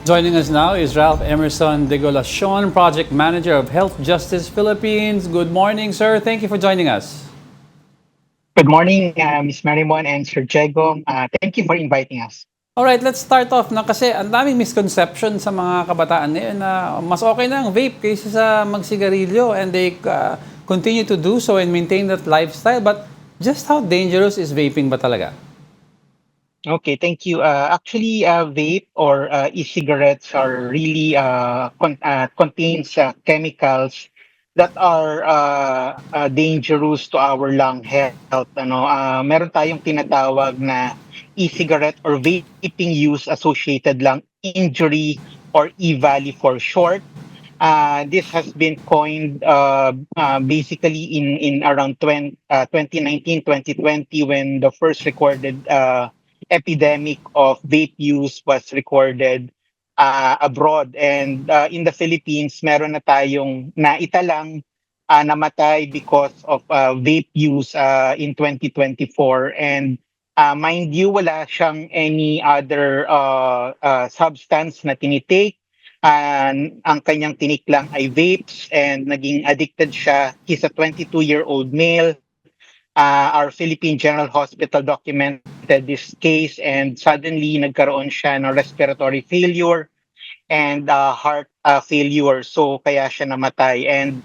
Joining us now is Ralph Emerson de Golacion, Project Manager of Health Justice Philippines. Good morning, sir. Thank you for joining us. Good morning, Ms. Marimon and Sir Diego. Thank you for inviting us. Alright, let's start off na kasi ang daming misconception sa mga kabataan ngayon na mas okay na ang vape kaysa sa magsigarilyo and they continue to do so and maintain that lifestyle. But just how dangerous is vaping ba talaga? Okay, thank you. Actually, vape or e-cigarettes are really contains chemicals that are dangerous to our lung health. Meron tayong tinatawag na e-cigarette or vaping use associated lung injury or EVALI for short. This has been coined basically in around 2019, 2020 when the first recorded epidemic of vape use was recorded abroad. And in the Philippines, meron na tayong naitalang namatay because of vape use in 2024. And mind you, wala siyang any other substance na tinitake. Ang kanyang tinik lang ay vapes and naging addicted siya. He's a 22-year-old male. Our Philippine General Hospital documented this case and suddenly nagkaroon siya ng respiratory failure and heart failure. So kaya siya namatay. And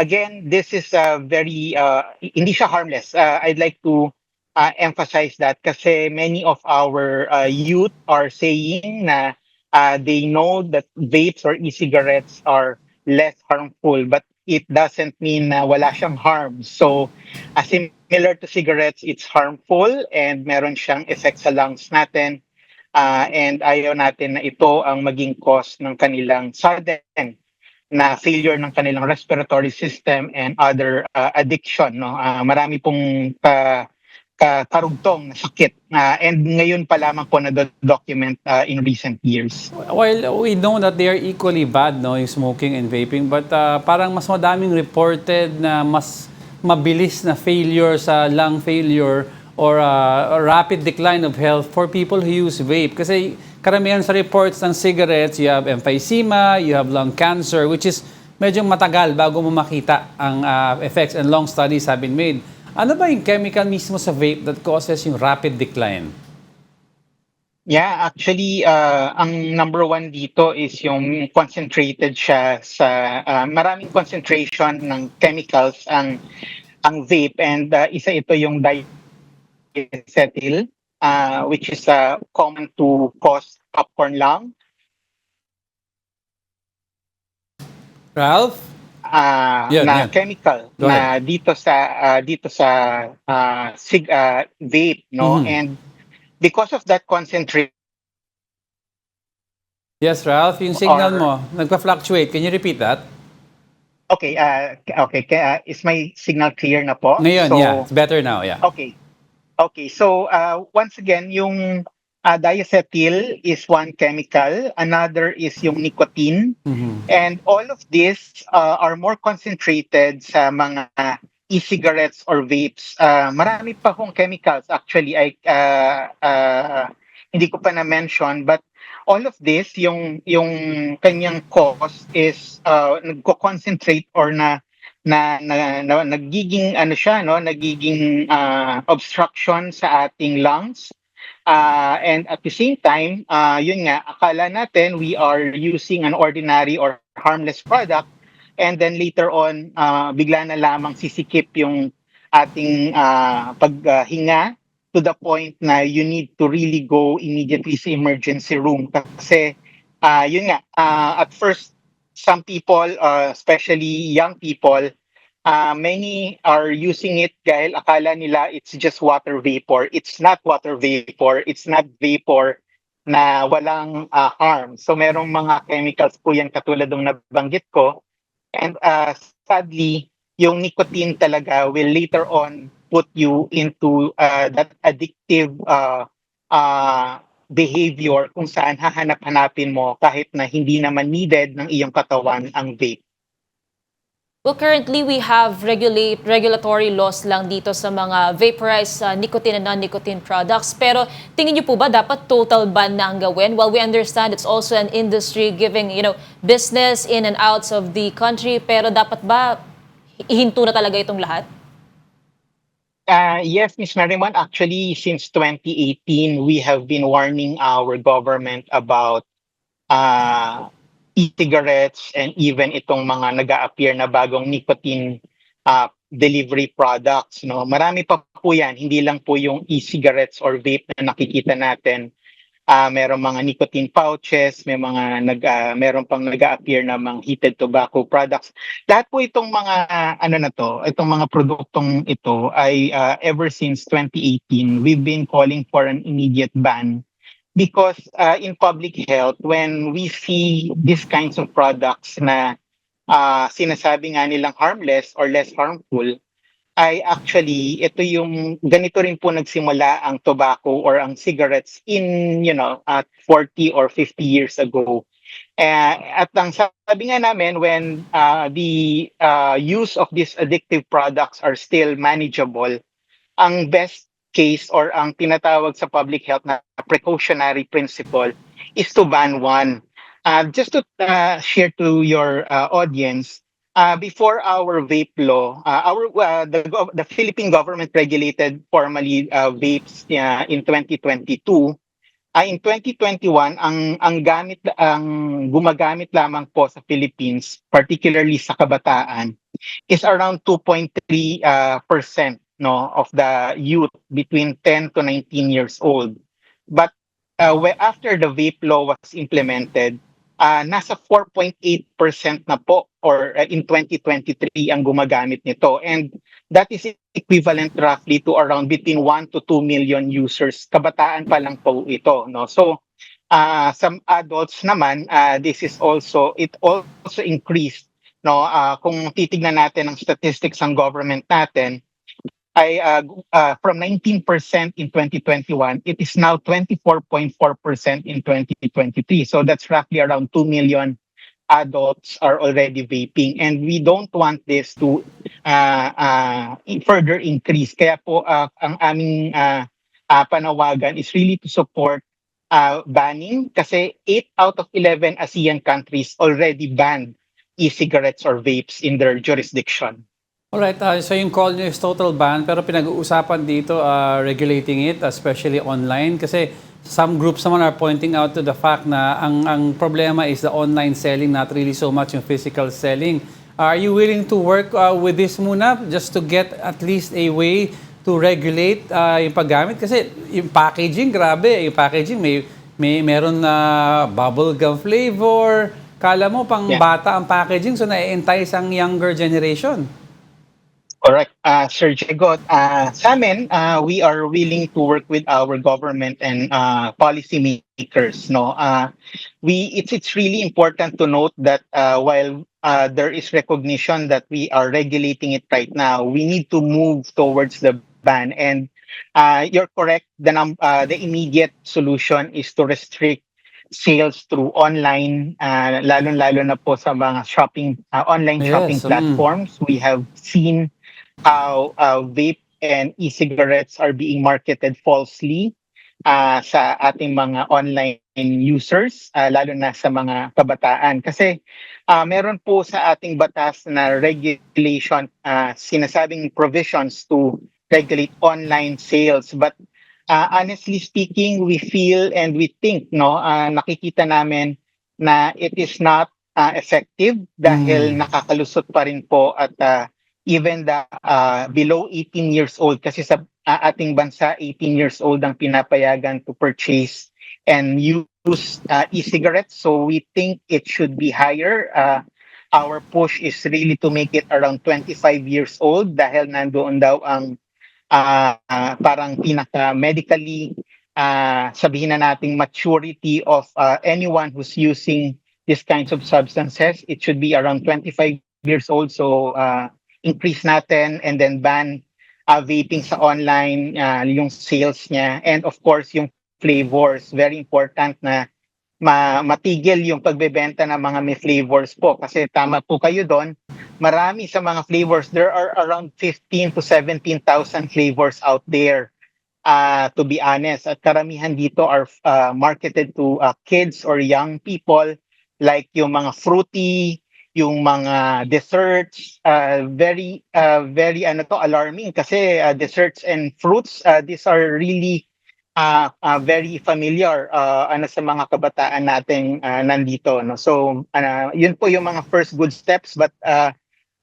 again, this is very, hindi siya harmless. I'd like to emphasize that kasi many of our youth are saying na they know that vapes or e-cigarettes are less harmful, but it doesn't mean na wala siyang harm. So, similar to cigarettes, it's harmful and meron siyang effect sa lungs natin. And ayaw natin na ito ang maging cause ng kanilang sudden na failure ng kanilang respiratory system and other addiction. No? Marami pong karugtong na sakit and ngayon pa lamang po na-document in recent years. While we know that they are equally bad, no, yung smoking and vaping, but parang mas madaming reported na mas mabilis na failure sa lung failure or a rapid decline of health for people who use vape. Kasi karamihan sa reports ng cigarettes, you have emphysema, you have lung cancer, which is medyo matagal bago mo makita ang effects and long studies have been made. Ano ba yung chemical mismo sa vape that causes yung rapid decline? Yeah, actually, ang number one dito is yung concentrated siya sa maraming concentration ng chemicals ang vape and isa ito yung diacetyl, which is common to cause popcorn lung. Ralph? Na chemical Go ahead. na dito sa vape, no? And because of that concentration Yes, Ralph, yung signal mo, nagpa-fluctuate. Can you repeat that? Okay, is my signal clear na po? Ngayon, So, yeah. It's better now, yeah. okay. Okay, so once again, yung diacetyl is one chemical, another is yung nicotine, and all of these are more concentrated sa mga e-cigarettes or vapes. Marami pa kong chemicals actually, hindi ko pa na-mention, but all of this, yung kanyang cause is nagko-concentrate or nagiging ano siya no nagiging obstruction sa ating lungs and at the same time yun nga akala natin we are using an ordinary or harmless product and then later on bigla na lamang sisikip yung ating paghinga to the point na you need to really go immediately sa emergency room kasi yun nga at first some people, especially young people, many are using it dahil akala nila it's just water vapor. It's not water vapor. It's not vapor na walang harm. So merong mga chemicals po yan katulad ng nabanggit ko. And sadly, yung nicotine talaga will later on put you into that addictive behavior kung saan hahanap-hanapin mo kahit na hindi naman needed ng iyong katawan ang vape. Well, currently we have regulatory laws lang dito sa mga vaporized nicotine and non-nicotine products. Pero tingin niyo po ba dapat total ban na ang gawin? Well, we understand it's also an industry giving, business in and outs of the country. Pero dapat ba ihinto na talaga itong lahat? Yes, Ms. Merriman, actually, since 2018, we have been warning our government about uh, e-cigarettes and even itong mga nag-a-appear na bagong nicotine delivery products. No? Marami pa po yan, hindi lang po yung e-cigarettes or vape na nakikita natin. Merong mga nicotine pouches, meron pang nag-a-appear na mga heated tobacco products. Lahat po itong mga ano na to, itong mga produktong ito ay ever since 2018, we've been calling for an immediate ban because in public health, when we see these kinds of products na sinasabi nga nilang harmless or less harmful, ay actually ito yung ganito rin po nagsimula ang tobacco or ang cigarettes in 40 or 50 years ago. At ang sabi nga namin, when the use of these addictive products are still manageable, ang best case or ang tinatawag sa public health na precautionary principle is to ban one. Just to share to your audience, before our vape law, the Philippine government regulated formally vapes in 2022. In 2021, ang gumagamit lamang po sa Philippines, particularly sa kabataan, is around 2.3% no of the youth between 10 to 19 years old. But after the vape law was implemented, nasa 4.8% na po or in 2023 ang gumagamit nito, and that is equivalent roughly to around between 1 to 2 million users. Kabataan pa lang po ito, no? So some adults naman, it also increased, no? Kung titignan natin ang statistics ng government natin, ay from 19% in 2021, it is now 24.4% in 2023. So that's roughly around 2 million adults are already vaping, and we don't want this to further increase. Kaya po ang aming panawagan is really to support banning, kasi 8 out of 11 ASEAN countries already banned e-cigarettes or vapes in their jurisdiction. Alright, so yung call nyo is total ban, pero pinag-uusapan dito regulating it, especially online, kasi some groups naman are pointing out to the fact na ang problema is the online selling, not really so much yung physical selling. Are you willing to work with this muna just to get at least a way to regulate yung paggamit? Kasi yung packaging, grabe, yung packaging meron na bubble gum flavor. Kala mo pang bata ang packaging, so na-entice ang younger generation. Correct. Sir Jagot, sa amin, we are willing to work with our government and policy makers. No, it's really important to note that while there is recognition that we are regulating it right now, we need to move towards the ban. And you're correct. The immediate solution is to restrict sales through online, lalo na po sa mga online shopping platforms. We have seen how vape and e-cigarettes are being marketed falsely sa ating mga online users, lalo na sa mga kabataan. Kasi meron po sa ating batas na regulation, sinasabing provisions to regulate online sales. But honestly speaking, we feel and we think, no, nakikita namin na it is not effective dahil nakakalusot pa rin po at even the below 18 years old, kasi sa ating bansa 18 years old ang pinapayagan to purchase and use e-cigarettes, so we think it should be higher. Our push is really to make it around 25 years old dahil nandoon daw ang parang pinaka medically sabihin na nating maturity of anyone who's using these kinds of substances. It should be around 25 years old, so increase natin and then ban vaping sa online, yung sales niya, and of course yung flavors. Very important na matigil yung pagbebenta ng mga may flavors po, kasi tama po kayo doon, marami sa mga flavors. There are around 15 to 17,000 flavors out there. To be honest, at karamihan dito are marketed to kids or young people, like yung mga fruity, yung mga desserts, very ano to, alarming kasi desserts and fruits, these are really very familiar ano sa mga kabataan nating nandito, no. So yun po yung mga first good steps, but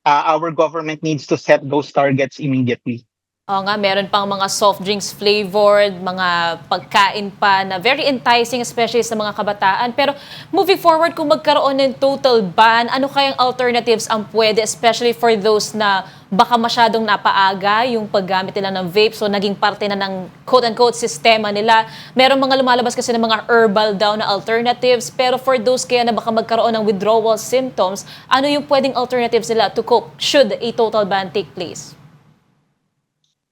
our government needs to set those targets immediately. Oo nga, meron pang mga soft drinks flavored, mga pagkain pa na very enticing, especially sa mga kabataan. Pero moving forward, kung magkaroon ng total ban, ano kayang alternatives ang pwede, especially for those na baka masyadong napaaga yung paggamit nila ng vape, so naging parte na ng quote-unquote sistema nila. Meron mga lumalabas kasi ng mga herbal daw na alternatives, pero for those kaya na baka magkaroon ng withdrawal symptoms, ano yung pwedeng alternatives nila to cope should a total ban take place?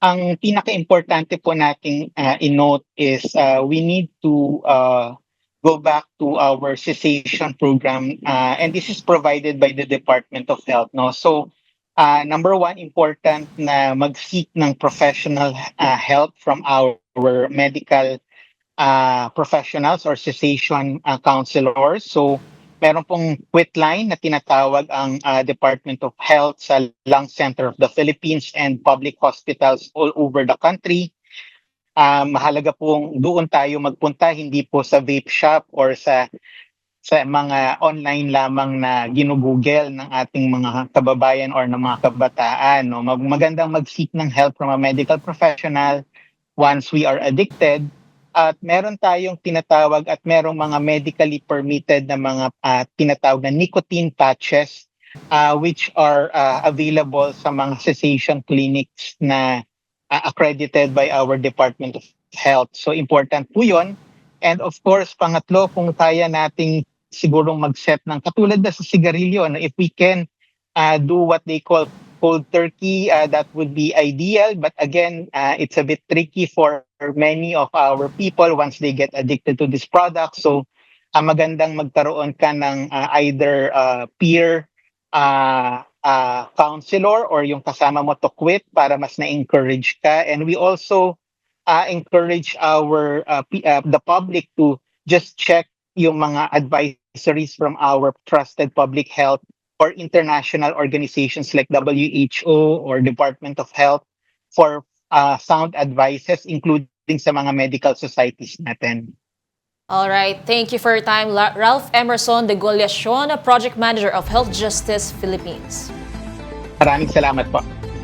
Ang pinaka-importante po nating i-note is we need to go back to our cessation program, and this is provided by the Department of Health, no. So number one, important na mag-seek ng professional help from our medical professionals or cessation counselors. So meron pong quitline na tinatawag ang Department of Health sa Lung Center of the Philippines and public hospitals all over the country. Mahalaga pong doon tayo magpunta, hindi po sa vape shop or sa mga online lamang na ginugugel ng ating mga kababayan or ng mga kabataan, no. Magandang mag-seek ng help from a medical professional once we are addicted. At meron tayong tinatawag at merong mga medically permitted na mga tinatawag na nicotine patches, which are available sa mga cessation clinics na accredited by our Department of Health. So important po yun. And of course, pangatlo, kung kaya nating sigurong mag-set ng katulad na sa sigarilyo, no, if we can do what they call cold turkey, that would be ideal. But again, it's a bit tricky for many of our people once they get addicted to this product. So magandang magkaroon ka ng either peer counselor or yung kasama mo to quit para mas na-encourage ka. And we also encourage the public to just check yung mga advisories from our trusted public health or international organizations like WHO or Department of Health for sound advices, including sa mga medical societies natin. All right, thank you for your time, Ralph Emerson de Goliacion, Project Manager of Health Justice Philippines. Maraming salamat po.